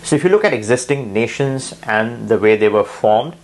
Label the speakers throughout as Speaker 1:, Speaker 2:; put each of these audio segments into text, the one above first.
Speaker 1: So if you look at existing nations and the way they were formed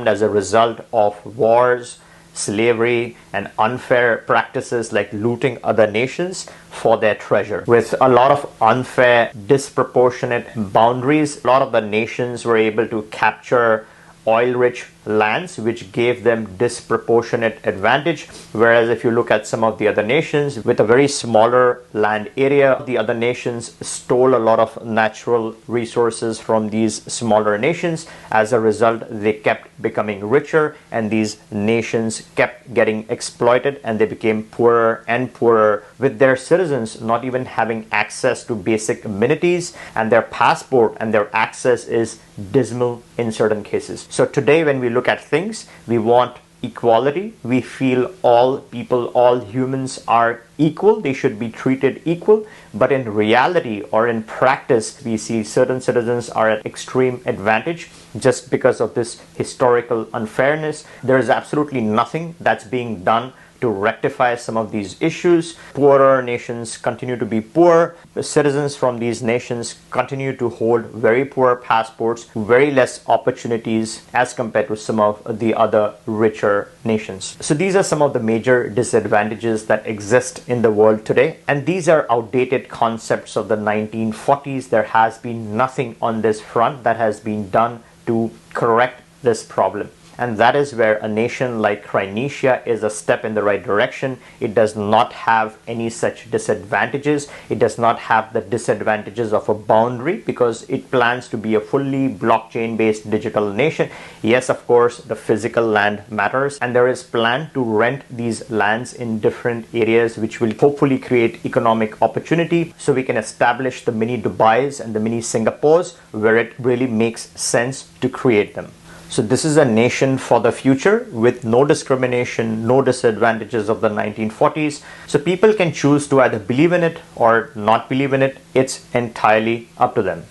Speaker 1: as a result of wars, slavery, and unfair practices like looting other nations for their treasure. With a lot of unfair, disproportionate boundaries, a lot of the nations were able to capture oil-rich lands, which gave them disproportionate advantage. Whereas if you look at some of the other nations with a very smaller land area, the other nations stole a lot of natural resources from these smaller nations. As a result, they kept becoming richer, and these nations kept getting exploited, and they became poorer and poorer, with their citizens not even having access to basic amenities, and their passport and their access is dismal in certain cases. So today, when we look at things, we want equality. We feel all people, all humans are equal. They should be treated equal. But in reality or in practice, we see certain citizens are at extreme advantage just because of this historical unfairness. There is absolutely nothing that's being done to rectify some of these issues. Poorer nations continue to be poor. The citizens from these nations continue to hold very poor passports, very less opportunities as compared to some of the other richer nations. So these are some of the major disadvantages that exist in the world today. And these are outdated concepts of the 1940s. There has been nothing on this front that has been done to correct this problem. And that is where a nation like Crynesia is a step in the right direction. It does not have any such disadvantages. It does not have the disadvantages of a boundary because it plans to be a fully blockchain-based digital nation. Yes, of course, the physical land matters, and there is plan to rent these lands in different areas, which will hopefully create economic opportunity, so we can establish the mini Dubais and the mini Singapores where it really makes sense to create them. So this is a nation for the future with no discrimination, no disadvantages of the 1940s. So people can choose to either believe in it or not believe in it. It's entirely up to them.